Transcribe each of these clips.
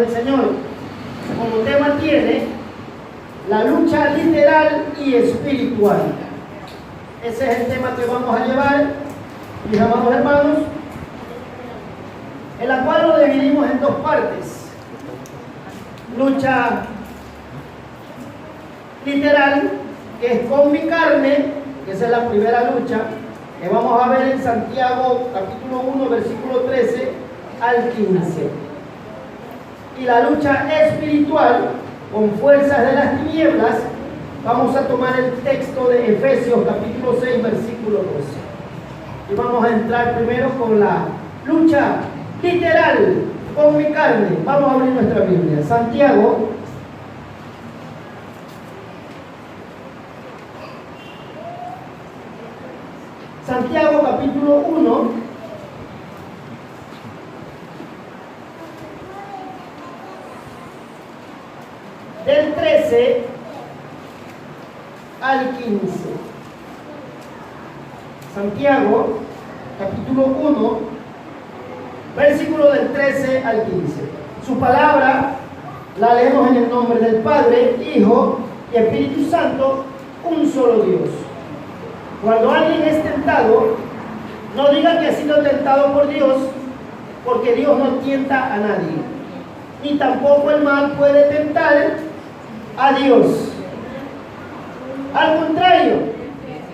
El Señor como tema tiene la lucha literal y espiritual. Ese es el tema que vamos a llevar, mis amados hermanos, en la cual lo dividimos en dos partes. Lucha literal, que es con mi carne, que esa es la primera lucha, que vamos a ver en Santiago capítulo 1, versículo 13 al 15. Y la lucha espiritual, con fuerzas de las tinieblas, vamos a tomar el texto de Efesios capítulo 6, versículo 12. Y vamos a entrar primero con la lucha literal, con mi carne. Vamos a abrir nuestra Biblia. Santiago capítulo 1, del 13 al 15. Santiago capítulo 1, versículo del 13 al 15. Su palabra la leemos en el nombre del Padre, Hijo y Espíritu Santo, un solo Dios. Cuando alguien es tentado, no diga que ha sido tentado por Dios, porque Dios no tienta a nadie, ni tampoco el mal puede tentar a Dios. Al contrario,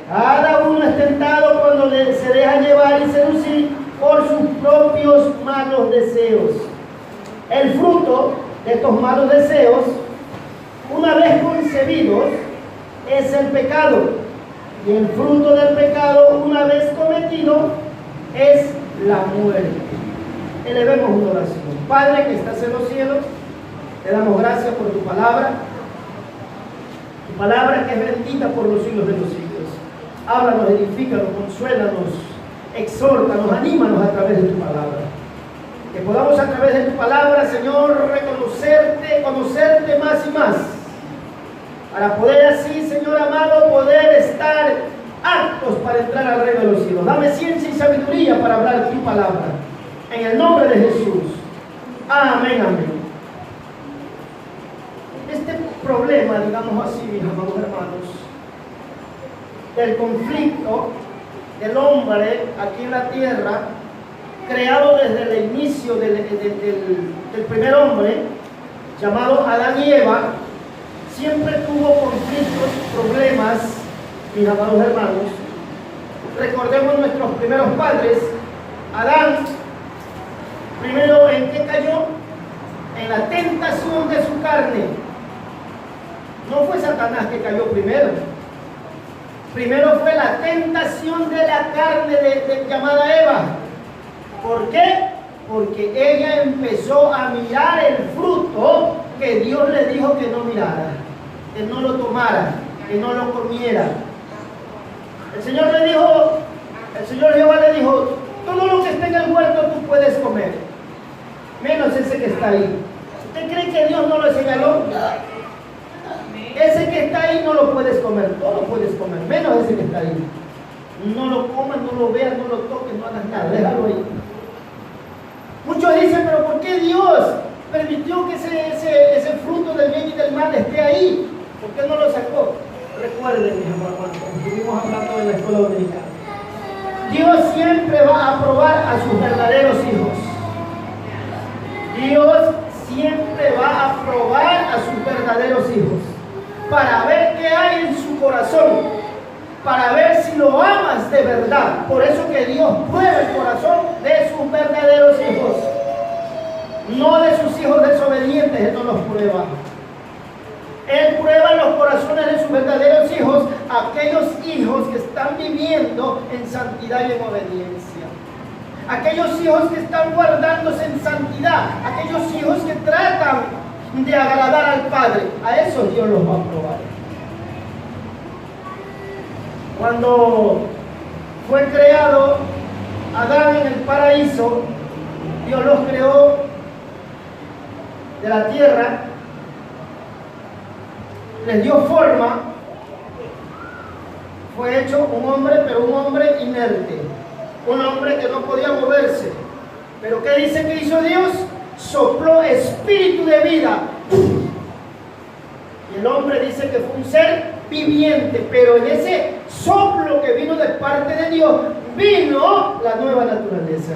cada uno es tentado cuando se deja llevar y seducir por sus propios malos deseos. El fruto de estos malos deseos, una vez concebidos, es el pecado. Y el fruto del pecado, una vez cometido, es la muerte. Elevemos una oración. Padre que estás en los cielos, te damos gracias por tu palabra. Tu palabra que es bendita por los siglos de los siglos. Háblanos, edifícanos, consuélanos, exhórtanos, anímanos a través de tu palabra. Que podamos a través de tu palabra, Señor, conocerte más y más. Para poder así, Señor amado, poder estar aptos para entrar al reino de los cielos. Dame ciencia y sabiduría para hablar tu palabra. En el nombre de Jesús. Amén, amén. Este problema, digamos así, mis amados hermanos, del conflicto del hombre aquí en la tierra, creado desde el inicio del primer hombre, llamado Adán y Eva, siempre tuvo conflictos, problemas, mis amados hermanos. Recordemos nuestros primeros padres. Adán, primero, ¿en qué cayó? En la tentación de su carne. No fue Satanás que cayó primero. Primero fue la tentación de la carne llamada Eva. ¿Por qué? Porque ella empezó a mirar el fruto que Dios le dijo que no mirara, que no lo tomara, que no lo comiera. El Señor Jehová le dijo, todo lo que esté en el huerto tú puedes comer, menos ese que está ahí. ¿Usted cree que Dios no lo señaló? Ese que está ahí no lo puedes comer, todo puedes comer, menos ese que está ahí. No lo comas, no lo veas, no lo toques, no hagas nada, déjalo ahí. Muchos dicen, pero ¿por qué Dios permitió que ese fruto del bien y del mal esté ahí? ¿Por qué no lo sacó? Recuerden, mis hermanos, estuvimos hablando en la escuela dominical. Dios siempre va a probar a sus verdaderos hijos. Dios siempre va a probar a sus verdaderos hijos para ver qué hay en su corazón, para ver si lo amas de verdad. Por eso que Dios prueba el corazón de sus verdaderos hijos, no de sus hijos desobedientes. Él no los prueba. Él prueba los corazones de sus verdaderos hijos, aquellos hijos que están viviendo en santidad y en obediencia, aquellos hijos que están guardándose en santidad, aquellos hijos que tratan de agradar al Padre. A esos Dios los va a probar. Cuando fue creado Adán en el paraíso, Dios los creó de la tierra, les dio forma, fue hecho un hombre, pero un hombre inerte, un hombre que no podía moverse. Pero ¿qué dice que hizo Dios? sopló espíritu de vida. Y el hombre dice que fue un ser viviente, pero en ese soplo que vino de parte de Dios, vino la nueva naturaleza.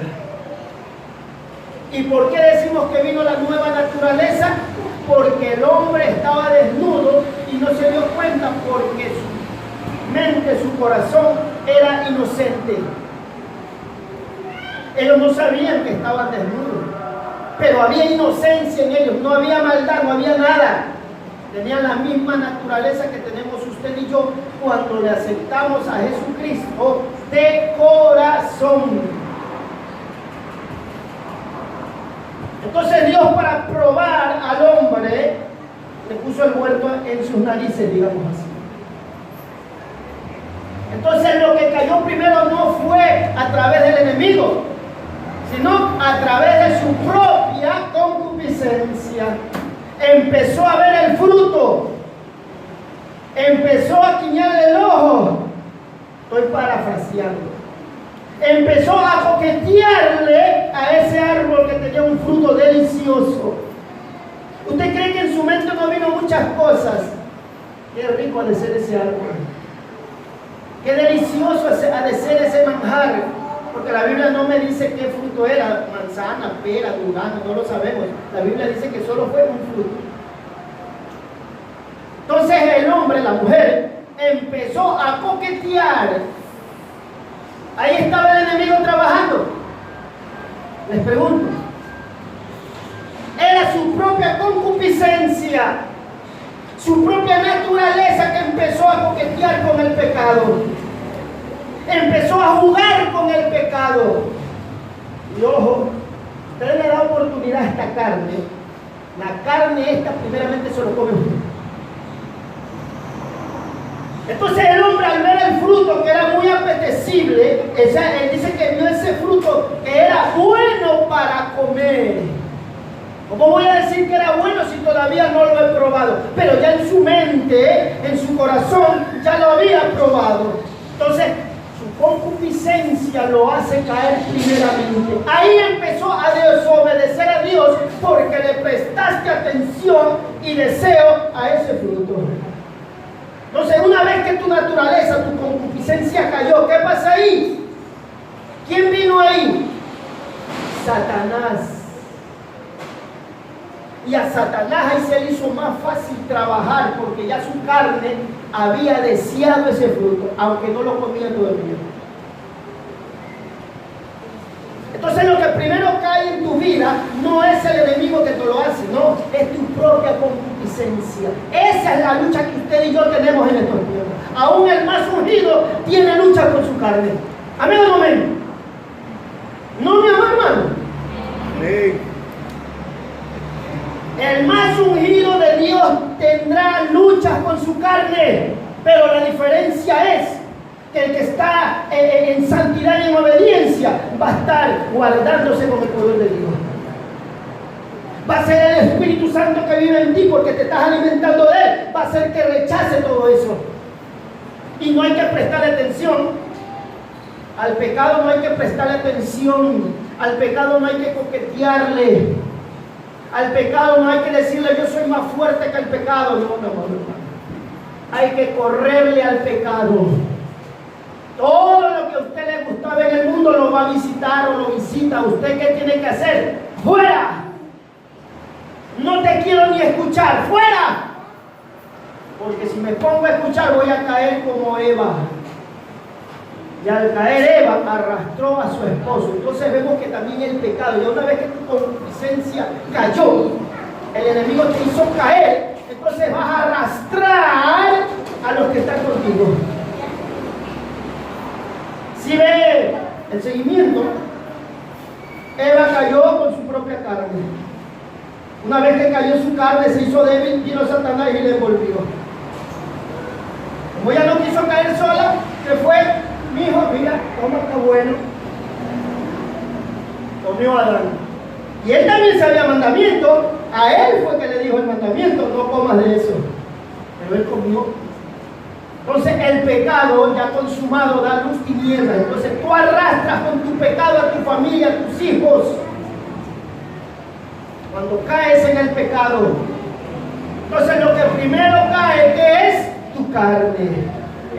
¿Y por qué decimos que vino la nueva naturaleza? Porque el hombre estaba desnudo y no se dio cuenta porque su mente, su corazón era inocente. Ellos no sabían que estaban desnudos, pero había inocencia en ellos, no había maldad, no había nada. Tenían la misma naturaleza que tenemos usted y yo cuando le aceptamos a Jesucristo de corazón. Entonces Dios, para probar al hombre, le puso el muerto en sus narices, digamos así. Entonces lo que cayó primero no fue a través del enemigo, sino a través de su propia concupiscencia. Empezó a ver el fruto, empezó a guiñarle el ojo. Estoy parafraseando. Empezó a coquetearle a ese árbol que tenía un fruto delicioso. ¿Usted cree que en su mente no vino muchas cosas? Qué rico ha de ser ese árbol. Qué delicioso ha de ser ese manjar. Porque la Biblia no me dice qué fruto era, manzana, pera, durazno, no lo sabemos. La Biblia dice que solo fue un fruto. Entonces el hombre, la mujer, empezó a coquetear. Ahí estaba el enemigo trabajando. Les pregunto, era su propia concupiscencia, su propia naturaleza que empezó a coquetear con el pecado. Empezó a jugar con el pecado. Y ojo, usted le da oportunidad a esta carne. La carne esta primeramente se lo come usted. Entonces el hombre, al ver el fruto que era muy apetecible, él dice que vio ese fruto que era bueno para comer. ¿Cómo voy a decir que era bueno si todavía no lo he probado? Pero ya en su mente, en su corazón, ya lo había probado. Entonces su concupiscencia lo hace caer primeramente. Ahí empezó a desobedecer a Dios porque le prestaste atención y deseo a ese fruto. Entonces, una vez que tu naturaleza, tu concupiscencia cayó, ¿qué pasa ahí? ¿Quién vino ahí? Satanás. Y a Satanás ahí se le hizo más fácil trabajar porque ya su carne había deseado ese fruto, aunque no lo comía todo el día. Entonces lo que primero cae en tu vida no es el enemigo que te lo hace, no, es tu propia concupiscencia. Esa es la lucha que usted y yo tenemos en estos tiempos. Aún el más ungido tiene lucha con su carne. ¿Amén o no amén? ¿No, mi amado hermano? Amén. El más ungido de Dios tendrá luchas con su carne, pero la diferencia es que el que está en santidad y en obediencia va a estar guardándose con el poder de Dios. Va a ser el Espíritu Santo que vive en ti porque te estás alimentando de Él. Va a ser que rechace todo eso. Y no hay que prestarle atención al pecado, no hay que prestarle atención. Al pecado no hay que coquetearle. Al pecado no hay que decirle yo soy más fuerte que el pecado. No, hermano. Hay que correrle al pecado. Todo lo que a usted le gustaba en el mundo lo va a visitar o lo visita. ¿Usted qué tiene que hacer? ¡Fuera! No te quiero ni escuchar. ¡Fuera! Porque si me pongo a escuchar voy a caer como Eva. Y al caer Eva arrastró a su esposo. Entonces vemos que también el pecado, y una vez que tu concupiscencia cayó, el enemigo te hizo caer, entonces vas a arrastrar a los que están contigo. Si ve el seguimiento, Eva cayó con su propia carne. Una vez que cayó su carne, se hizo débil, vino Satanás y le envolvió. Como ella no quiso caer sola, se fue. Mi hijo, mira, toma, está bueno. Comió Adán. Y él también sabía mandamiento. A él fue que le dijo el mandamiento, no comas de eso. Pero él comió. Entonces el pecado ya consumado da luz tinieblas. Entonces tú arrastras con tu pecado a tu familia, a tus hijos. Cuando caes en el pecado. Entonces lo que primero cae, ¿qué es? Tu carne.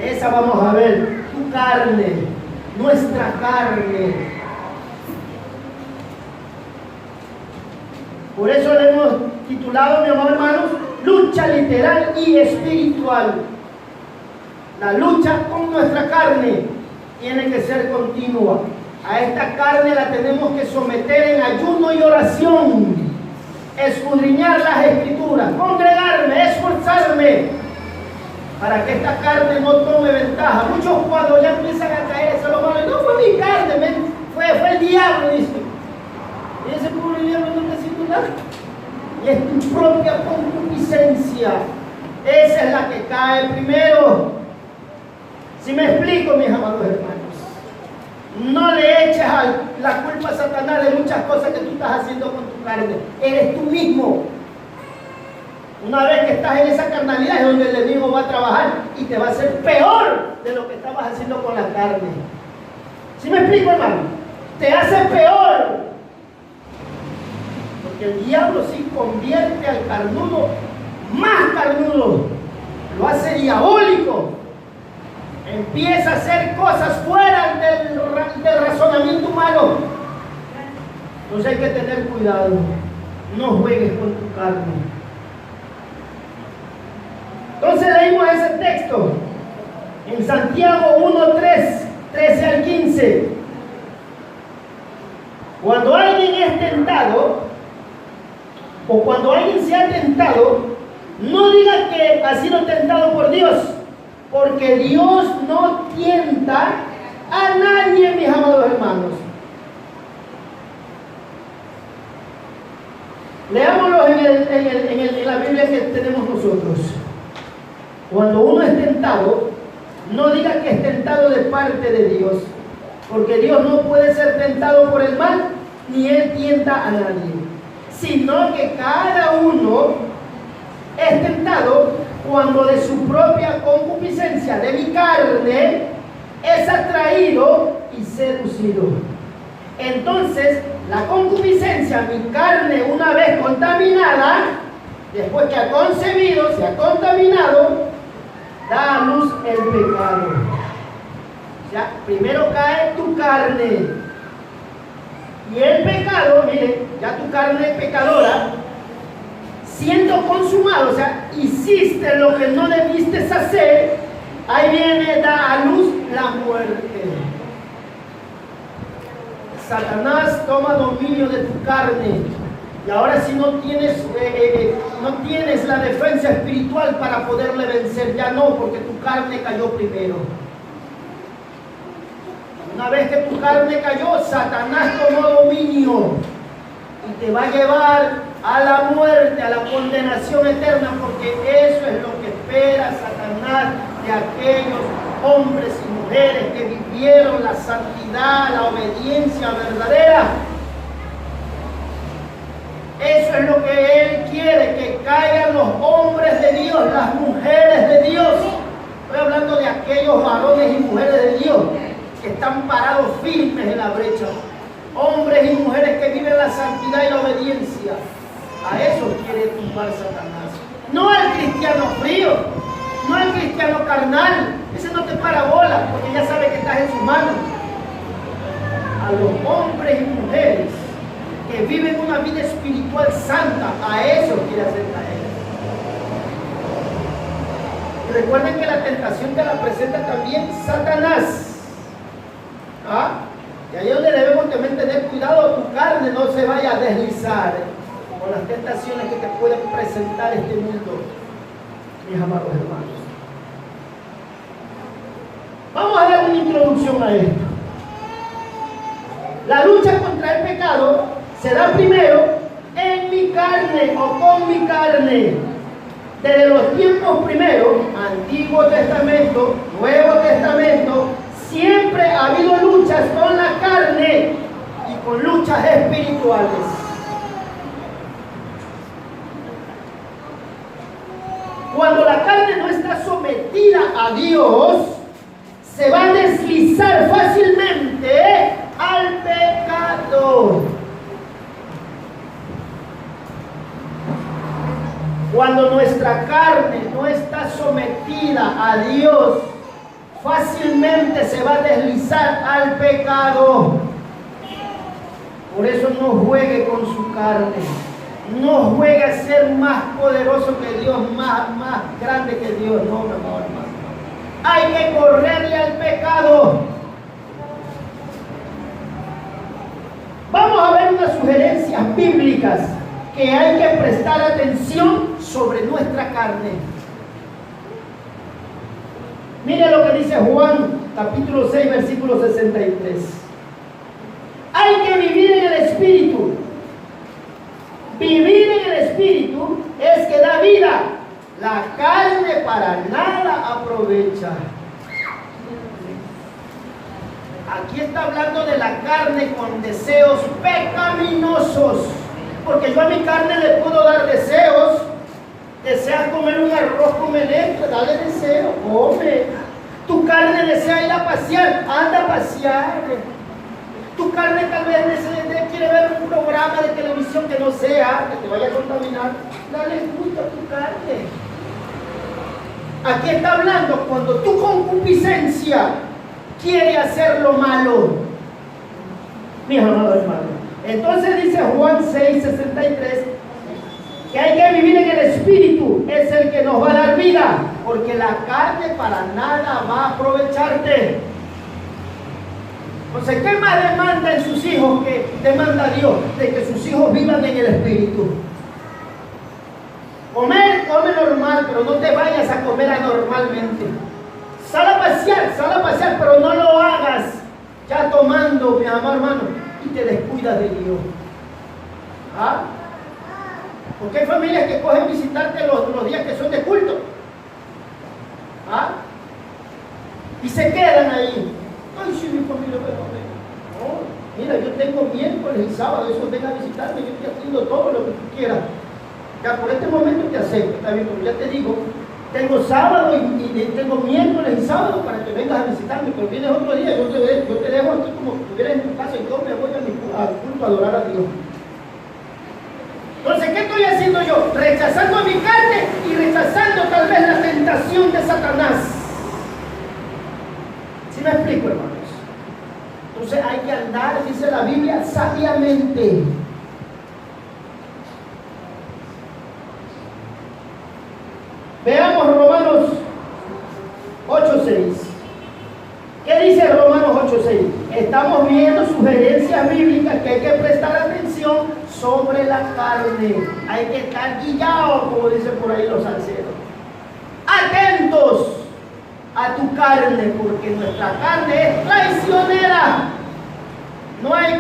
Esa vamos a ver, tu carne, nuestra carne. Por eso le hemos titulado, mi amor, hermanos, lucha literal y espiritual. La lucha con nuestra carne tiene que ser continua. A esta carne la tenemos que someter en ayuno y oración, escudriñar las escrituras, congregarme, esforzarme, para que esta carne no tome ventaja. Muchos cuando ya empiezan a caerse los malos, no fue mi carne, fue el diablo, dice. Y ese pobre diablo no te siente nada. Y es tu propia concupiscencia. Esa es la que cae primero. Si me explico, mis amados hermanos, no le eches la culpa a Satanás de muchas cosas que tú estás haciendo con tu carne. Eres tú mismo. Una vez que estás en esa carnalidad es donde el enemigo va a trabajar y te va a hacer peor de lo que estabas haciendo con la carne. ¿Sí me explico, hermano? Te hace peor. Porque el diablo sí convierte al carnudo más carnudo. Lo hace diabólico. Empieza a hacer cosas fuera del razonamiento humano. Entonces hay que tener cuidado. No juegues con tu carne. Entonces leímos ese texto en Santiago 1:3, 13 al 15. Cuando alguien es tentado, o cuando alguien se ha tentado, no diga que ha sido tentado por Dios, porque Dios no tienta a nadie, mis amados hermanos. Leámoslo en la Biblia que tenemos nosotros. Cuando uno es tentado, no diga que es tentado de parte de Dios, porque Dios no puede ser tentado por el mal, ni Él tienta a nadie, sino que cada uno es tentado cuando de su propia concupiscencia, de mi carne, es atraído y seducido. Entonces, la concupiscencia, mi carne una vez contaminada, después que ha concebido, se ha contaminado, da a luz el pecado. O sea, primero cae tu carne. Y el pecado, mire, ya tu carne pecadora, siendo consumado, o sea, hiciste lo que no debiste hacer, ahí viene, da a luz la muerte. Satanás toma dominio de tu carne. Y ahora si no tienes la defensa espiritual para poderle vencer, ya no, porque tu carne cayó primero. Una vez que tu carne cayó, Satanás tomó dominio y te va a llevar a la muerte, a la condenación eterna, porque eso es lo que espera Satanás de aquellos hombres y mujeres que vivieron la santidad, la obediencia verdadera. Eso es lo que Él quiere, que caigan los hombres de Dios, las mujeres de Dios. Estoy hablando de aquellos varones y mujeres de Dios que están parados firmes en la brecha. Hombres y mujeres que viven la santidad y la obediencia. A eso quiere tumbar Satanás. No al cristiano frío, no al cristiano carnal. Ese no te para bola, porque ya sabe que estás en sus manos. A los hombres y mujeres que viven una vida espiritual santa, a eso quiere hacer caer. Y recuerden que la tentación te la presenta también Satanás. ¿Ah? Y ahí es donde debemos también tener cuidado, tu carne no se vaya a deslizar con las tentaciones que te puede presentar este mundo, mis amados hermanos. Vamos a dar una introducción a esto. La lucha contra el pecado se da primero en mi carne o con mi carne. Desde los tiempos primeros, Antiguo Testamento, Nuevo Testamento, siempre ha habido luchas con la carne y con luchas espirituales. Cuando la carne no está sometida a Dios, se va a deslizar fácilmente al pecado. Cuando nuestra carne no está sometida a Dios, fácilmente se va a deslizar al pecado. Por eso no juegue con su carne. No juegue a ser más poderoso que Dios, más grande que Dios. No, mi amor, hermano. Hay que correrle al pecado. Vamos a ver unas sugerencias bíblicas que hay que prestar atención sobre nuestra carne. Mire lo que dice Juan, capítulo 6, versículo 63. Hay que vivir en el Espíritu. Vivir en el Espíritu es que da vida. La carne para nada aprovecha. Aquí está hablando de la carne con deseos pecaminosos. Porque yo a mi carne le puedo dar deseos. Deseas comer un arroz con melendra, dale deseo, come. Tu carne desea ir a pasear, anda a pasear. Tu carne tal vez quiere ver un programa de televisión que no sea, que te vaya a contaminar. Dale gusto a tu carne. Aquí está hablando cuando tu concupiscencia quiere hacer lo malo. Mis amados hermanos. Entonces dice Juan 6:63 que hay que vivir en el Espíritu, es el que nos va a dar vida, porque la carne para nada va a aprovecharte. Entonces, ¿qué más demanda en sus hijos que demanda Dios? De que sus hijos vivan en el Espíritu. Comer, come normal, pero no te vayas a comer anormalmente. Sal a pasear, pero no lo hagas ya tomando, mi amado hermano, y te descuidas de Dios. ¿Ah? Porque hay familias que cogen visitarte los días que son de culto. ¿Ah? Y se quedan ahí. Ay, sí, mi familia, no, mira, yo tengo miércoles y sábado, eso venga a visitarme, yo estoy haciendo todo lo que tú quieras. Ya por este momento te acepto, está bien, como ya te digo, tengo sábado y tengo miércoles y sábado para que vengas a visitarme, pero vienes otro día, yo te dejo aquí como si estuvieras en tu casa y yo me voy al culto a adorar a Dios. Entonces, ¿qué estoy haciendo yo? Rechazando a mi carne y rechazando tal vez la tentación de Satanás. ¿Sí me explico, hermanos? Entonces hay que andar, dice la Biblia, sabiamente. Veamos Romanos 8:6. ¿Qué dice Romanos 8:6? Estamos viendo sugerencias bíblicas que hay que prestar atención sobre la carne. Hay que estar guiados, como dicen por ahí los salseros. Atentos a tu carne, porque nuestra carne es traicionera. No hay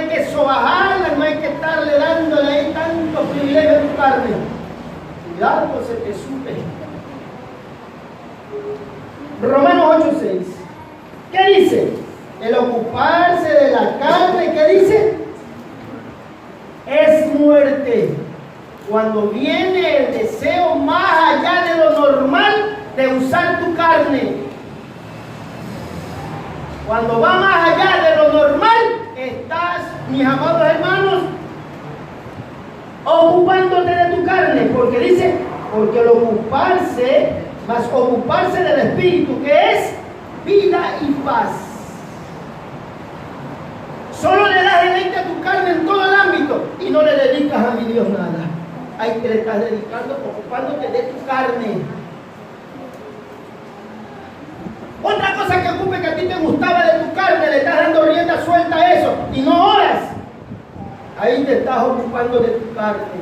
que sobajarla, no hay que estarle dándole ahí tanto privilegio a tu carne. Cuidado, se te sube. Romanos 8:6. ¿Qué dice? El ocuparse de la carne, ¿qué dice? Es muerte. Cuando viene el deseo más allá de lo normal de usar tu carne. Cuando va más allá de lo normal, estás, mis amados hermanos, ocupándote de tu carne. Porque dice, porque el ocuparse, más ocuparse del Espíritu, que es vida y paz. Solo le das deleite a tu carne en todo el ámbito y no le dedicas a mi Dios nada. Ahí te le estás dedicando, ocupándote de tu carne. Otra cosa que ocupe que a ti te gustaba de tu carne, le estás dando rienda suelta a eso y no oras. Ahí te estás ocupando de tu carne.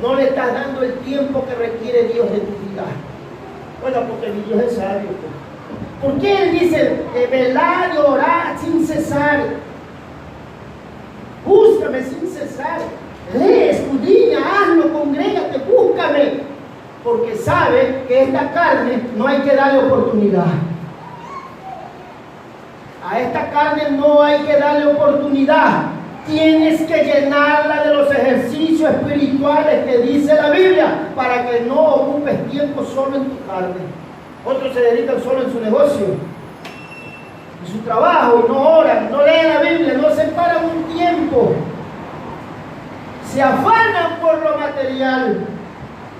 No le estás dando el tiempo que requiere Dios de tu vida. Bueno, porque mi Dios es sabio. ¿Por qué Él dice velar y orar sin cesar? Búscame sin cesar. Lee, escudriña, hazlo, congrégate, búscame. Porque sabe que esta carne no hay que darle oportunidad. A esta carne no hay que darle oportunidad. Tienes que llenarla de los ejercicios espirituales que dice la Biblia para que no ocupes tiempo solo en tu carne. Otros se dedican solo en su negocio, en su trabajo, y no oran, no leen la Biblia, no separan un tiempo. Se afanan por lo material. material,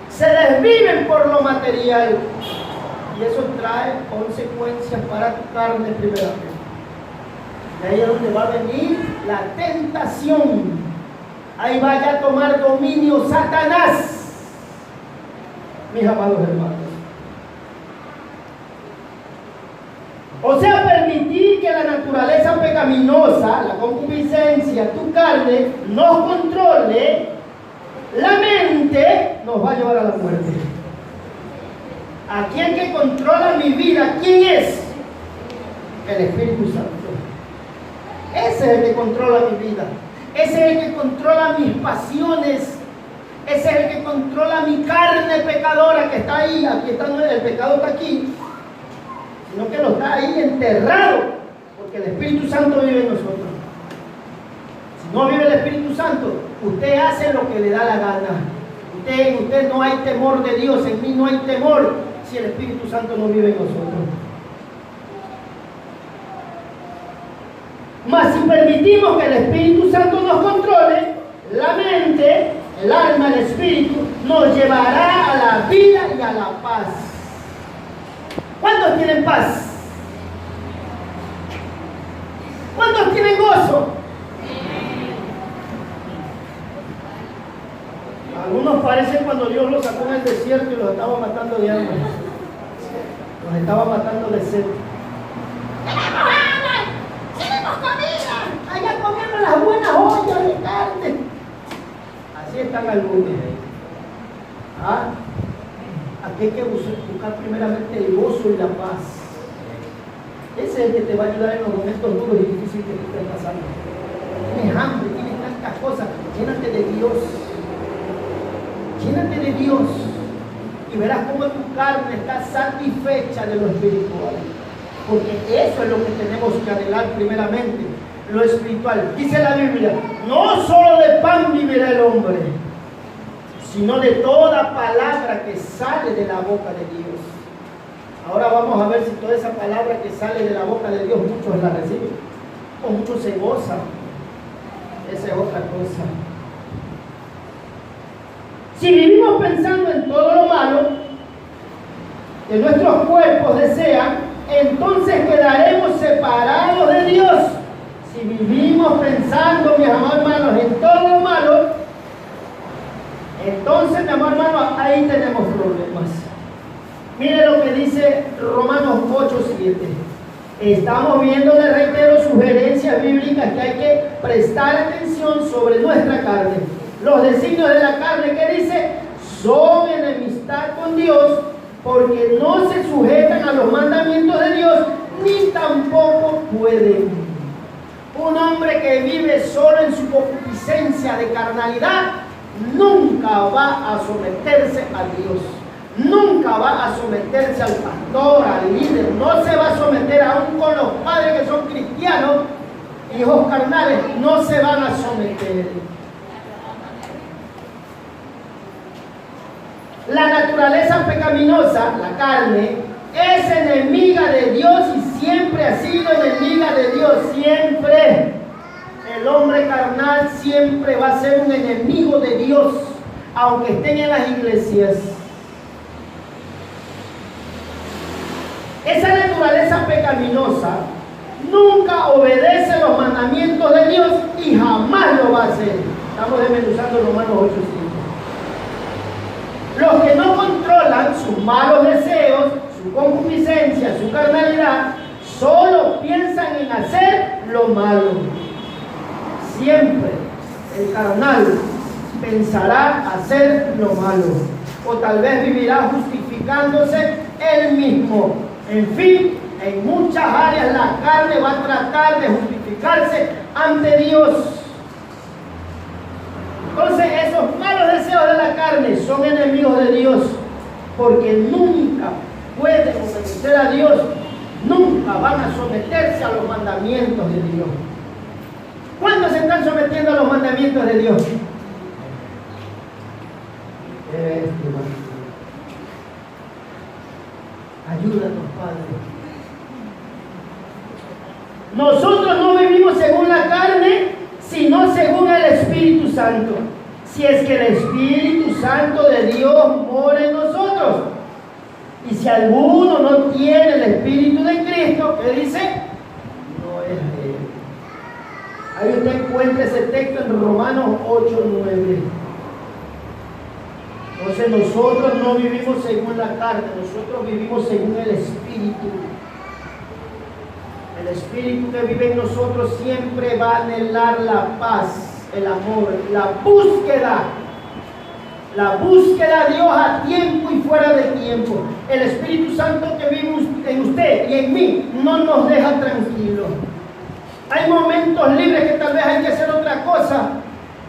se desviven por lo material, y eso trae consecuencias para tu carne primeramente. Y ahí es donde va a venir la tentación. Ahí vaya a tomar dominio Satanás, mis amados hermanos. O sea, permitir que la naturaleza pecaminosa, la concupiscencia, tu carne, nos controle, la mente nos va a llevar a la muerte. Aquí el que controla mi vida, ¿quién es? El Espíritu Santo. Ese es el que controla mi vida. Ese es el que controla mis pasiones. Ese es el que controla mi carne pecadora que está ahí. Aquí está, el pecado está aquí, sino que lo está ahí enterrado, porque el Espíritu Santo vive en nosotros. Si no vive el Espíritu Santo, usted hace lo que le da la gana. Usted no hay temor de Dios, en mí no hay temor si el Espíritu Santo no vive en nosotros. Mas si permitimos que el Espíritu Santo nos controle, la mente, el alma, el espíritu, nos llevará a la vida y a la paz. ¿Cuántos tienen paz? ¿Cuántos tienen gozo? Algunos parecen cuando Dios los sacó en el desierto y los estaba matando de hambre. Los estaba matando de sed. ¡Tenemos comida! Allá comemos las buenas ollas de carne. Así están algunos. Aquí hay que buscar primeramente el gozo y la paz. Ese es el que te va a ayudar en los momentos duros y difíciles que tú estés pasando. Tienes hambre, tienes tantas cosas. Llénate de Dios. Llénate de Dios. Y verás cómo tu carne está satisfecha de lo espiritual. Porque eso es lo que tenemos que anhelar primeramente. Lo espiritual. Dice la Biblia, no solo de pan vivirá el hombre, sino de toda palabra que sale de la boca de Dios. Ahora vamos a ver si toda esa palabra que sale de la boca de Dios, muchos la reciben, o muchos se gozan. Esa es otra cosa. Si vivimos pensando en todo lo malo que nuestros cuerpos desean, entonces quedaremos separados de Dios. Si vivimos pensando, mis amados hermanos, en todo lo malo, entonces, mi amado hermano, ahí tenemos problemas. Mire lo que dice Romanos 8:7. Estamos viendo, le reitero, sugerencias bíblicas que hay que prestar atención sobre nuestra carne. Los designios de la carne, que dice, son enemistad con Dios, porque no se sujetan a los mandamientos de Dios, ni tampoco pueden. Un hombre que vive solo en su concupiscencia de carnalidad nunca va a someterse a Dios, nunca va a someterse al pastor, al líder, no se va a someter aún con los padres que son cristianos, hijos carnales, no se van a someter. La naturaleza pecaminosa, la carne, es enemiga de Dios y siempre ha sido enemiga de Dios, siempre. El hombre carnal siempre va a ser un enemigo de Dios, aunque estén en las iglesias. Esa naturaleza pecaminosa nunca obedece los mandamientos de Dios y jamás lo va a hacer. Estamos desmenuzando Romanos 8:5. Los que no controlan sus malos deseos, su concupiscencia, su carnalidad, solo piensan en hacer lo malo. Siempre el carnal pensará hacer lo malo, o tal vez vivirá justificándose él mismo. En fin, en muchas áreas la carne va a tratar de justificarse ante Dios. Entonces esos malos deseos de la carne son enemigos de Dios, porque nunca pueden obedecer a Dios, nunca van a someterse a los mandamientos de Dios. ¿Cuándo se están sometiendo a los mandamientos de Dios? Ayúdanos, Padre. Nosotros no vivimos según la carne, sino según el Espíritu Santo. Si es que el Espíritu Santo de Dios mora en nosotros. Y si alguno no tiene el Espíritu de Cristo, ¿qué dice? No es de él. Ahí usted encuentra ese texto en Romanos 8:9. Entonces nosotros no vivimos según la carne, nosotros vivimos según el Espíritu. El Espíritu que vive en nosotros siempre va a anhelar la paz, el amor, la búsqueda a Dios a tiempo y fuera de tiempo. El Espíritu Santo que vive en usted y en mí no nos deja tranquilos. Hay momentos libres que tal vez hay que hacer otra cosa.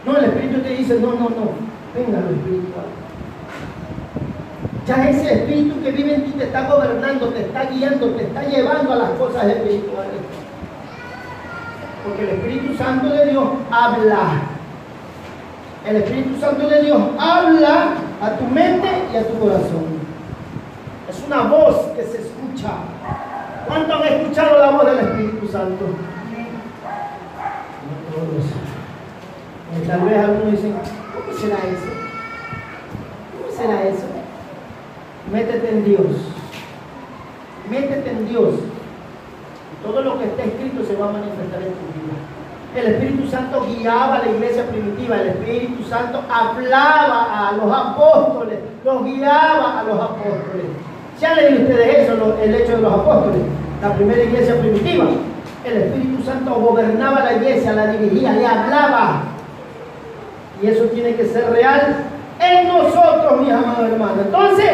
No, el Espíritu te dice, no, venga lo espiritual. Ya ese Espíritu que vive en ti te está gobernando, te está guiando, te está llevando a las cosas espirituales. Porque el Espíritu Santo de Dios habla. El Espíritu Santo de Dios habla a tu mente y a tu corazón. Es una voz que se escucha. ¿Cuántos han escuchado la voz del Espíritu Santo? No todos. Tal vez algunos dicen, ¿cómo será eso? ¿Cómo será eso? Métete en Dios. Métete en Dios. Todo lo que está escrito se va a manifestar en tu vida. El Espíritu Santo guiaba a la iglesia primitiva. El Espíritu Santo hablaba a los apóstoles, los guiaba a los apóstoles. ¿Se han leído ustedes eso, el hecho de los apóstoles? La primera iglesia primitiva. El Espíritu Santo gobernaba la iglesia, la dirigía, le hablaba. Y eso tiene que ser real en nosotros, mis amados hermanos. Entonces,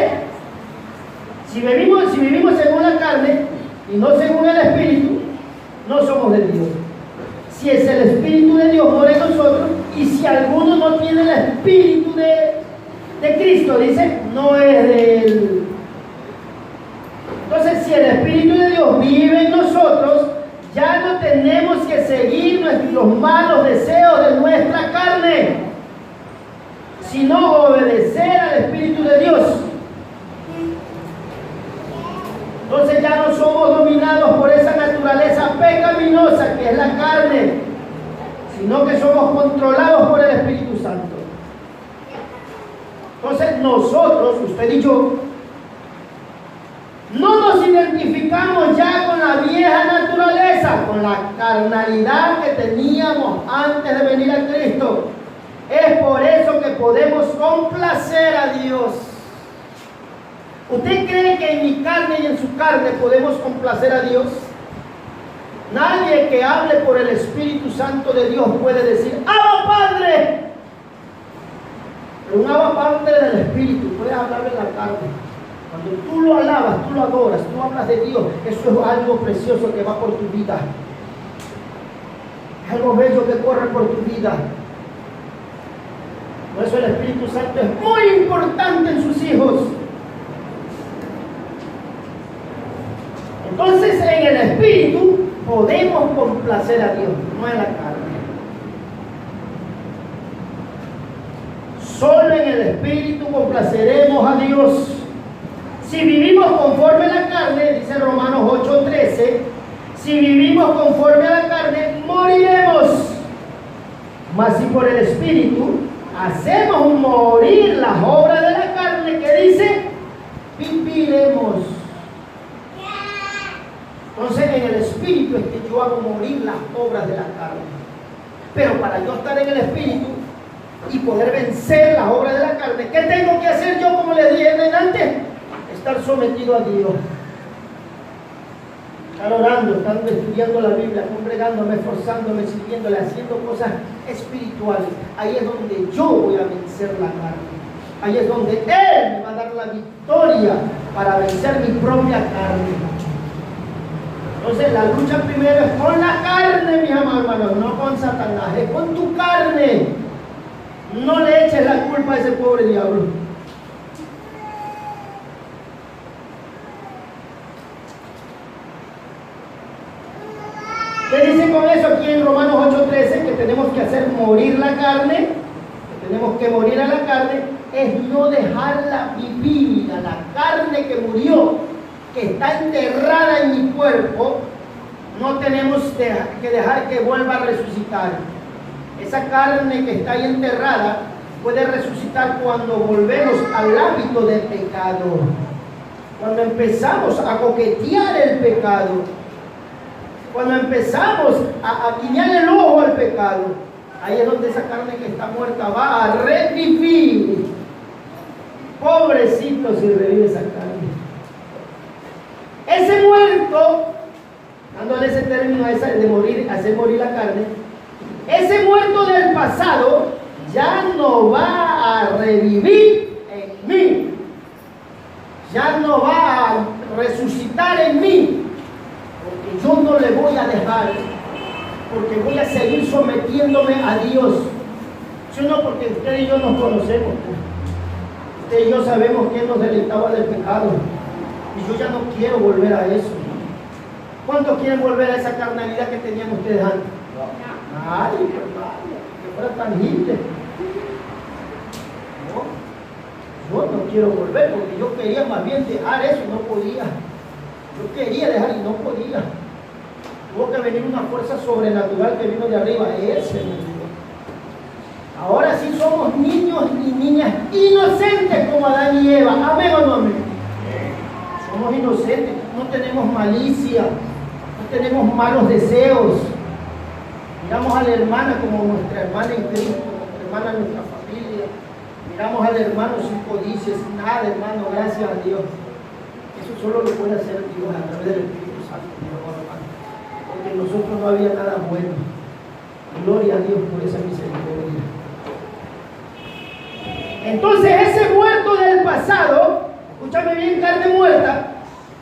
si vivimos según la carne y no según el Espíritu, no somos de Dios. Si es el Espíritu de Dios mora en nosotros, y si alguno no tiene el Espíritu de Cristo, dice, no es de él. Entonces, si el Espíritu de Dios vive en nosotros, ya no tenemos que seguir los malos deseos de nuestra carne, sino obedecer al Espíritu de Dios. Entonces ya no somos dominados por esa naturaleza pecaminosa que es la carne, sino que somos controlados por el Espíritu Santo. Entonces nosotros, usted y yo, no nos identificamos ya con la vieja naturaleza, con la carnalidad que teníamos antes de venir a Cristo. Es por eso que podemos complacer a Dios. ¿Usted cree que en mi carne y en su carne podemos complacer a Dios? Nadie que hable por el Espíritu Santo de Dios puede decir, ¡Abba Padre! Pero un Abba Padre del Espíritu puede hablar en la carne. Cuando tú lo alabas, tú lo adoras, tú hablas de Dios, eso es algo precioso que va por tu vida. Es algo bello que corre por tu vida. Por eso el Espíritu Santo es muy importante en sus hijos. Entonces en el Espíritu podemos complacer a Dios, no en la carne. Solo en el Espíritu complaceremos a Dios. Si vivimos conforme a la carne, dice Romanos 8:13, si vivimos conforme a la carne, moriremos. Mas si por el Espíritu hacemos morir las obras de la carne, que dice, viviremos. Entonces en el Espíritu es que yo hago morir las obras de la carne. Pero para yo estar en el Espíritu y poder vencer las obras de la carne, ¿qué tengo que hacer yo, como les dije antes? Estar sometido a Dios. Estar orando, estar estudiando la Biblia, congregándome, esforzándome, sirviéndole, haciendo cosas espirituales. Ahí es donde yo voy a vencer la carne. Ahí es donde Él me va a dar la victoria para vencer mi propia carne. Entonces la lucha primero es con la carne, mis amados hermanos, no con Satanás, es con tu carne. No le eches la culpa a ese pobre diablo. ¿Qué dice con eso aquí en Romanos 8:13? Que tenemos que hacer morir la carne, que tenemos que morir a la carne, es no dejarla vivir, a la carne que murió, que está enterrada en mi cuerpo, no tenemos que dejar que vuelva a resucitar. Esa carne que está ahí enterrada puede resucitar cuando volvemos al hábito del pecado. Cuando empezamos a coquetear el pecado. Cuando empezamos a guiñar el ojo al pecado. Ahí es donde esa carne que está muerta va a revivir. Pobrecito si revive esa carne. Ese muerto, dándole ese término de morir, hacer morir la carne, ese muerto del pasado ya no va a revivir en mí. Ya no va a resucitar en mí. Porque yo no le voy a dejar. Porque voy a seguir sometiéndome a Dios. ¿Sí o no? Porque usted y yo nos conocemos. Usted y yo sabemos que nos deleitaba del pecado. Y yo ya no quiero volver a eso. ¿Cuántos quieren volver a esa carnalidad que tenían ustedes antes? Nadie, que fuera tangible. No, yo no quiero volver porque yo quería más bien dejar eso y no podía. Yo quería dejar y no podía. Tuvo que venir una fuerza sobrenatural que vino de arriba. Ese me dio. Ahora sí somos niños y niñas inocentes como Adán y Eva. ¿Amén o no amén? Somos inocentes, no tenemos malicia, no tenemos malos deseos. Miramos a la hermana como nuestra hermana en Cristo, nuestra hermana en nuestra familia. Miramos al hermano sin codicia, sin nada, hermano, gracias a Dios. Eso solo lo puede hacer Dios a través del Espíritu Santo, mi hermano. Porque en nosotros no había nada bueno. Gloria a Dios por esa misericordia. Entonces ese muerto del pasado, escúchame bien, carne muerta,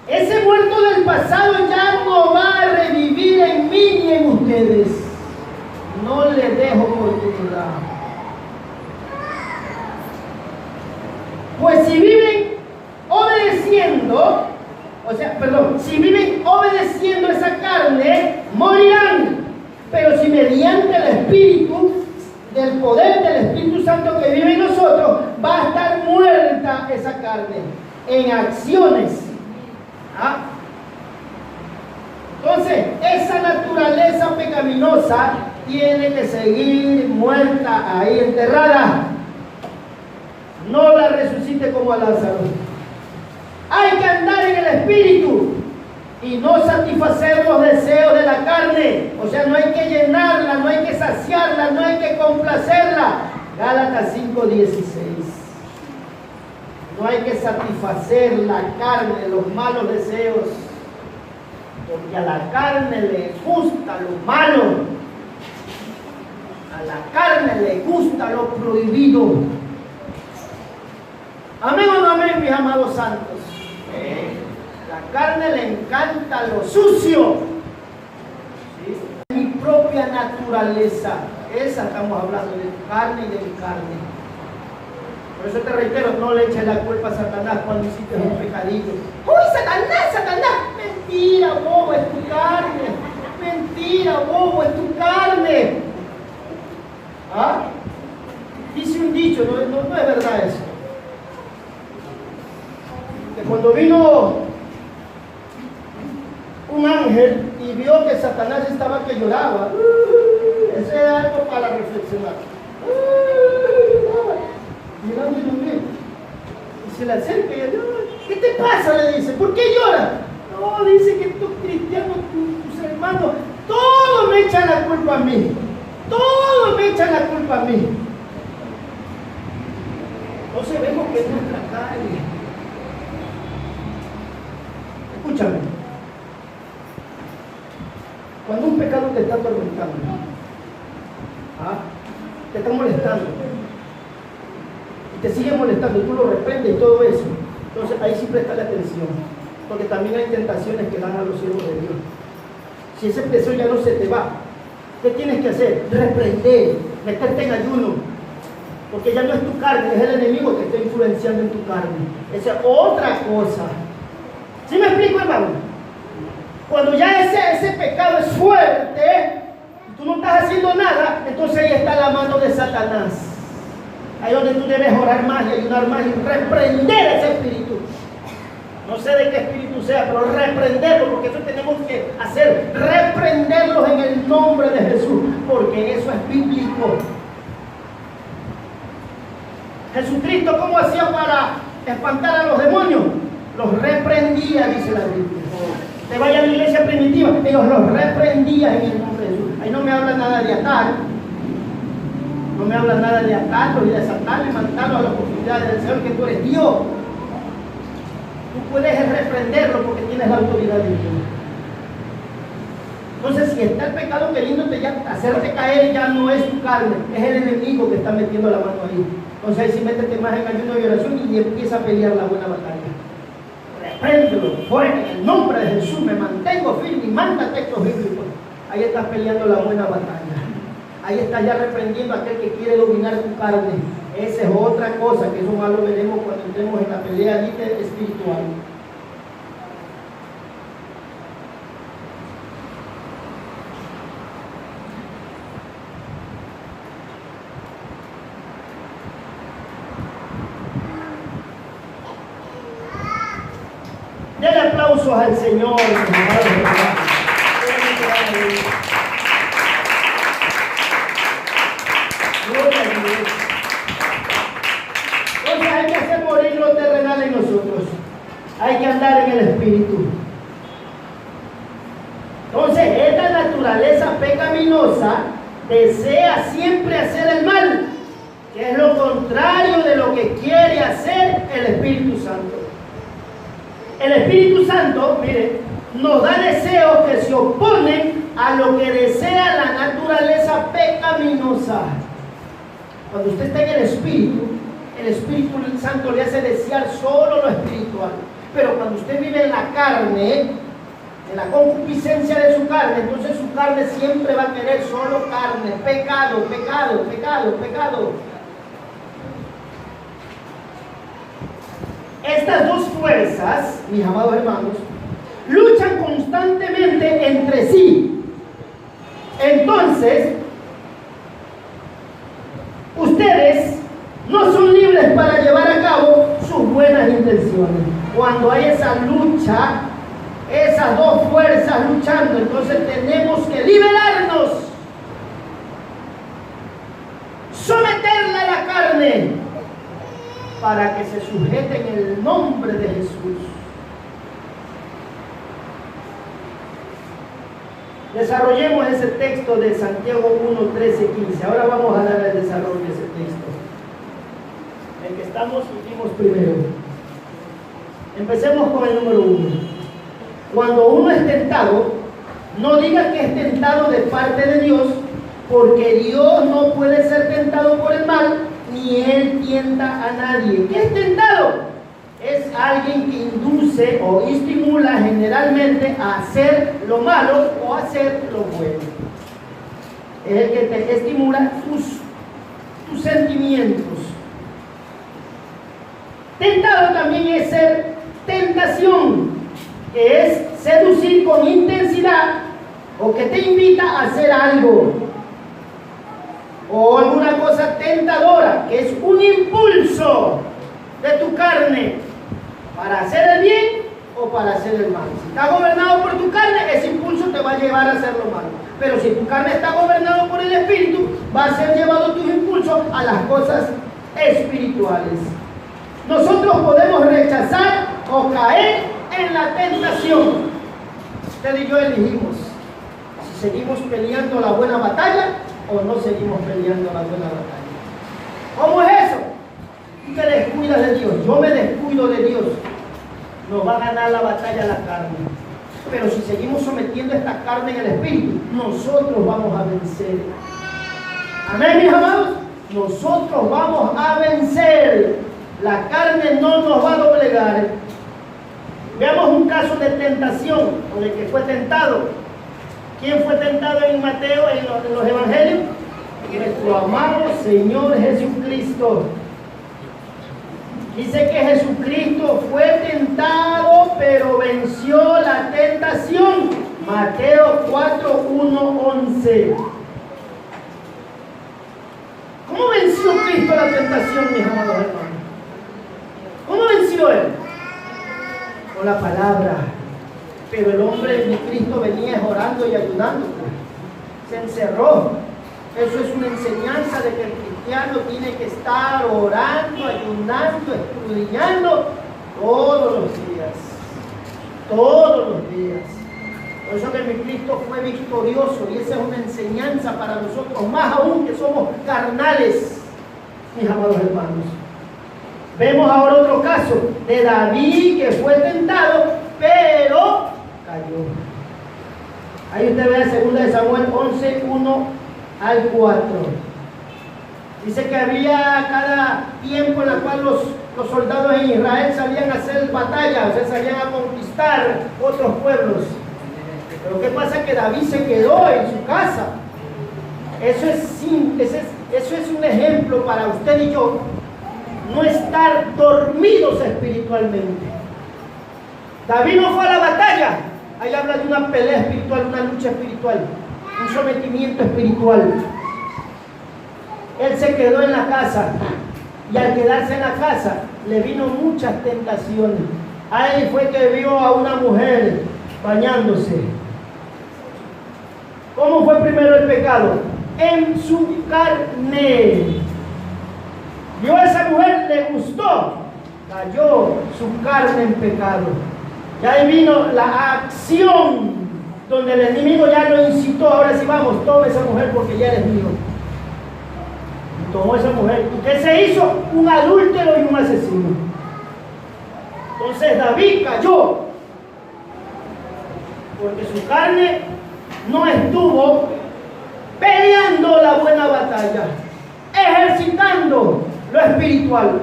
ese muerto del pasado ya no va a revivir en mí ni en ustedes. No le dejo oportunidad. Pues si viven obedeciendo, si viven obedeciendo esa carne, morirán. Pero si mediante el Espíritu, del poder del Espíritu Santo que vive en nosotros, va a estar muerta esa carne en acciones. ¿Ah? Entonces, esa naturaleza pecaminosa tiene que seguir muerta ahí, enterrada. No la resucite como a Lázaro. Hay que andar en el Espíritu y no satisfacer los deseos de la carne. O sea, no hay que llenarla, no hay que saciarla, no hay que complacerla. Gálatas 5:16. No hay que satisfacer la carne, los malos deseos. Porque a la carne le gusta lo malo. A la carne le gusta lo prohibido. Amén o no amén, mis amados santos. La carne le encanta lo sucio. ¿Sí? Mi propia naturaleza. Esa estamos hablando, de tu carne y de mi carne. Por eso te reitero, no le eches la culpa a Satanás cuando hiciste un pecadillo. ¡Uy, Satanás, Satanás! Mentira, bobo, es tu carne. Mentira, bobo, es tu carne. ¿Ah? Dice un dicho, no es verdad eso. Que cuando vino un ángel y vio que Satanás estaba que lloraba, ese es algo para reflexionar. Mirando y lo mira. Y se le acerca y le dice: ¿qué te pasa? Le dice, ¿por qué lloras? No, dice que estos cristianos, tus hermanos, todos me echan la culpa a mí. Todos me echan la culpa a mí. Entonces vemos que es nuestra carne. Escúchame. Cuando un pecado te está atormentando, te está molestando, y te sigue molestando, y tú lo reprendes y todo eso, entonces ahí sí presta la atención, porque también hay tentaciones que dan a los siervos de Dios. Si esa presión ya no se te va, ¿qué tienes que hacer? Reprender, meterte en ayuno, porque ya no es tu carne, es el enemigo que está influenciando en tu carne. Esa es otra cosa. ¿Sí me explico, hermano? Cuando ya ese pecado es fuerte y tú no estás haciendo nada, entonces ahí está la mano de Satanás. Ahí donde tú debes orar más y ayunar más y reprender ese espíritu. No sé de qué espíritu sea, pero reprenderlo, porque eso tenemos que hacer, reprenderlos en el nombre de Jesús, porque eso es bíblico. Jesucristo, ¿cómo hacía para espantar a los demonios? Los reprendía, dice la Biblia. Te vaya a la iglesia primitiva, ellos los reprendían en el nombre de Jesús. Ahí no me habla nada de atar, no me habla nada de atarlos y desatarlos y mandarlos a las posibilidades del Señor, que tú eres Dios. Tú puedes reprenderlo porque tienes la autoridad de Dios. Entonces, si está el pecado queriéndote ya hacerte caer, ya no es tu carne, es el enemigo que está metiendo la mano ahí. Entonces ahí sí métete más en ayuno y oración y empieza a pelear la buena batalla. Repréndelo fuera en el nombre de Jesús, me mantengo firme y manda textos bíblicos. Ahí estás peleando la buena batalla. Ahí estás ya reprendiendo a aquel que quiere dominar tu carne. Esa es otra cosa, que eso más lo veremos cuando entremos en la pelea espiritual. Denle aplausos al Señor. Gloria a Dios. Entonces hay que hacer morir lo terrenal en nosotros. Hay que andar en el Espíritu. Entonces esta naturaleza pecaminosa desea siempre hacer el mal, que es lo contrario de lo que quiere hacer el Espíritu Santo. El Espíritu Santo, mire, nos da deseos que se oponen a lo que desea la naturaleza pecaminosa. Cuando usted está en el Espíritu Santo le hace desear solo lo espiritual. Pero cuando usted vive en la carne, en la concupiscencia de su carne, entonces su carne siempre va a querer solo carne, pecado, pecado, pecado, pecado. Estas dos fuerzas, mis amados hermanos, luchan constantemente entre sí. Entonces, ustedes no son libres para llevar a cabo sus buenas intenciones. Cuando hay esa lucha, esas dos fuerzas luchando, entonces tenemos que liberarnos, someterla a la carne, para que se sujete en el nombre de Jesús. Desarrollemos ese texto de Santiago 1, 13, 15. Ahora vamos a dar el desarrollo de ese texto. El que estamos hicimos primero. Empecemos con el número 1. Cuando uno es tentado, no diga que es tentado de parte de Dios, porque Dios no puede ser tentado por el mal, ni Él tienta a nadie. ¿Qué es tentado? Es alguien que induce o estimula generalmente a hacer lo malo o a hacer lo bueno. Es el que te estimula tus sentimientos. Tentado también es ser tentación, que es seducir con intensidad o que te invita a hacer algo. O alguna cosa tentadora, que es un impulso de tu carne para hacer el bien o para hacer el mal. Si estás gobernado por tu carne, ese impulso te va a llevar a hacer lo malo. Pero si tu carne está gobernado por el Espíritu, va a ser llevado tus impulsos a las cosas espirituales. Nosotros podemos rechazar o caer en la tentación. Usted y yo elegimos si seguimos peleando la buena batalla o no seguimos peleando la buena batalla. ¿Cómo es eso? Tú te descuidas de Dios, yo me descuido de Dios. Nos va a ganar la batalla la carne. Pero si seguimos sometiendo esta carne en el Espíritu, nosotros vamos a vencer. Amén, mis amados. Nosotros vamos a vencer. La carne no nos va a doblegar. Veamos un caso de tentación, o de que fue tentado. ¿Quién fue tentado en Mateo, en los evangelios? Nuestro amado Señor Jesucristo. Dice que Jesucristo fue tentado, pero venció la tentación. Mateo 4, 1, 11. ¿Cómo venció Cristo la tentación, mis amados hermanos? ¿Cómo venció Él? Con la palabra. Pero el hombre de Cristo venía orando y ayudando. Se encerró. Eso es una enseñanza de que cristiano tiene que estar orando, ayunando, escudriñando todos los días. Todos los días. Por eso que mi Cristo fue victorioso y esa es una enseñanza para nosotros, más aún que somos carnales, mis amados hermanos. Vemos ahora otro caso de David que fue tentado, pero cayó. Ahí usted ve a 2 de Samuel 11, 1 al 4. Dice que había cada tiempo en el cual los soldados en Israel salían a hacer batalla, o sea, salían a conquistar otros pueblos. Pero ¿qué pasa? Que David se quedó en su casa. Eso es un ejemplo para usted y yo, no estar dormidos espiritualmente. David no fue a la batalla. Ahí habla de una pelea espiritual, una lucha espiritual, un sometimiento espiritual. Él se quedó en la casa y al quedarse en la casa le vino muchas tentaciones. Ahí fue que vio a una mujer bañándose. ¿Cómo fue primero el pecado? En su carne. Vio a esa mujer, le gustó, cayó su carne en pecado. Y ahí vino la acción donde el enemigo ya lo incitó. Ahora sí, vamos, toma esa mujer porque ya eres mío. Y tomó esa mujer. ¿Y qué se hizo? Un adúltero y un asesino. Entonces David cayó porque su carne no estuvo peleando la buena batalla, ejercitando lo espiritual.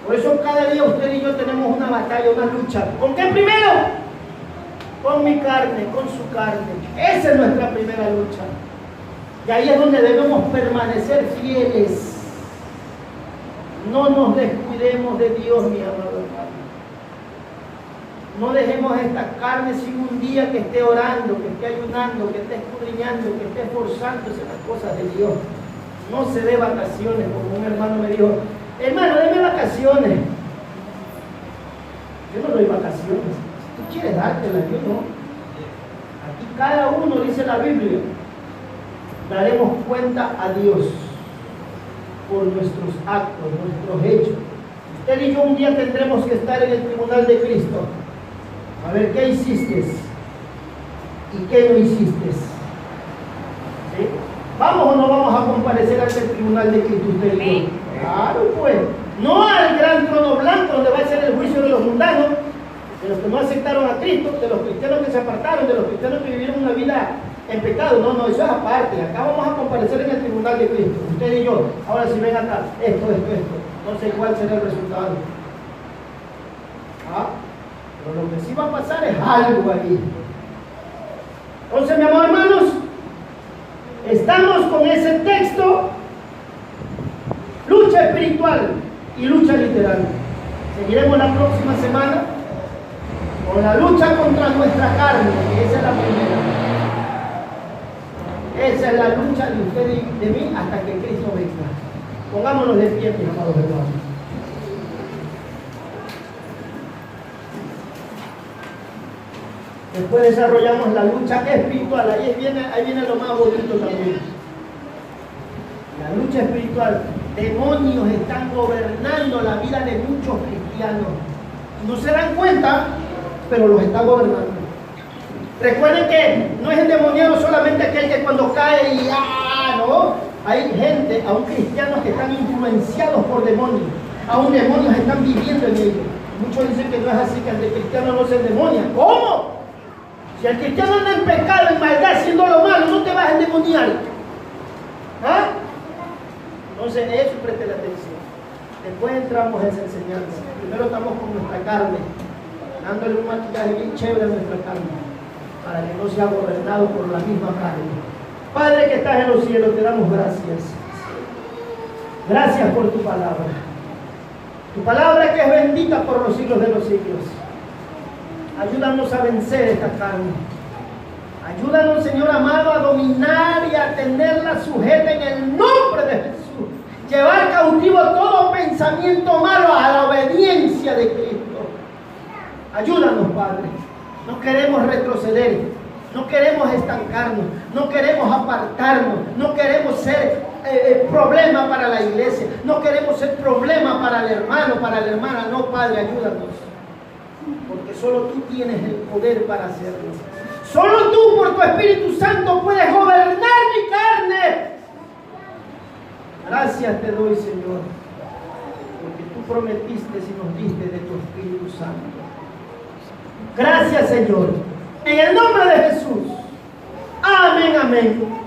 Por eso cada día usted y yo tenemos una batalla, una lucha. ¿Con qué primero? Con mi carne, con su carne. Esa es nuestra primera lucha. Y ahí es donde debemos permanecer fieles. No nos descuidemos de Dios, mi amado hermano. No dejemos esta carne sin un día que esté orando, que esté ayunando, que esté escudriñando, que esté esforzándose en las cosas de Dios. No se dé vacaciones, como un hermano me dijo, hermano, deme vacaciones. Yo no doy vacaciones. Si tú quieres dártelas, yo no. Aquí cada uno, dice la Biblia, daremos cuenta a Dios por nuestros actos, nuestros hechos. Usted y yo un día tendremos que estar en el tribunal de Cristo. A ver, ¿qué hiciste? ¿Y qué no hiciste? ¿Sí? ¿Vamos o no vamos a comparecer ante el tribunal de Cristo usted y yo? Claro, pues. No al gran trono blanco donde va a ser el juicio de los mundanos, de los que no aceptaron a Cristo, de los cristianos que se apartaron, de los cristianos que vivieron una vida en pecado. No, no, eso es aparte. Acá vamos a comparecer en el tribunal de Cristo. Usted y yo. Ahora si ven acá, esto. No sé cuál será el resultado. ¿Ah? Pero lo que sí va a pasar es algo ahí. Entonces, mi amor, hermanos, estamos con ese texto, lucha espiritual y lucha literal. Seguiremos la próxima semana con la lucha contra nuestra carne, que esa es la primera. Esa es la lucha de usted y de mí hasta que Cristo venga. Pongámonos de pie, mis amados hermanos. Después desarrollamos la lucha espiritual. Ahí viene lo más bonito también. La lucha espiritual. Demonios están gobernando la vida de muchos cristianos. No se dan cuenta, pero los está gobernando. Recuerden que no es endemoniado solamente aquel que cuando cae y no. Hay gente, aún cristianos que están influenciados por demonios. Aún demonios están viviendo en ellos. Muchos dicen que no es así, que el cristiano no se endemonia. ¿Cómo? Si el cristiano anda en pecado, en maldad, haciendo lo malo, no te vas a endemoniar. ¿Ah? Entonces, eso preste la atención. Después entramos en esa enseñanza. Primero estamos con nuestra carne, dándole un maquillaje bien chévere a nuestra carne, para que no sea gobernado por la misma carne. Padre que estás en los cielos, te damos gracias. Gracias por tu palabra. Tu palabra que es bendita por los siglos de los siglos. Ayúdanos a vencer esta carne. Ayúdanos, Señor amado, a dominar y a tenerla sujeta en el nombre de Jesús. Llevar cautivo todo pensamiento malo a la obediencia de Cristo. Ayúdanos, Padre. No queremos retroceder. No queremos estancarnos. No queremos apartarnos. No queremos ser problema para la iglesia. No queremos ser problema para el hermano, para la hermana. No, Padre, ayúdanos. Porque solo tú tienes el poder para hacerlo. Solo tú por tu Espíritu Santo puedes gobernar mi carne. Gracias te doy, Señor, porque tú prometiste y nos diste de tu Espíritu Santo. Gracias, Señor. En el nombre de Jesús. Amén, amén.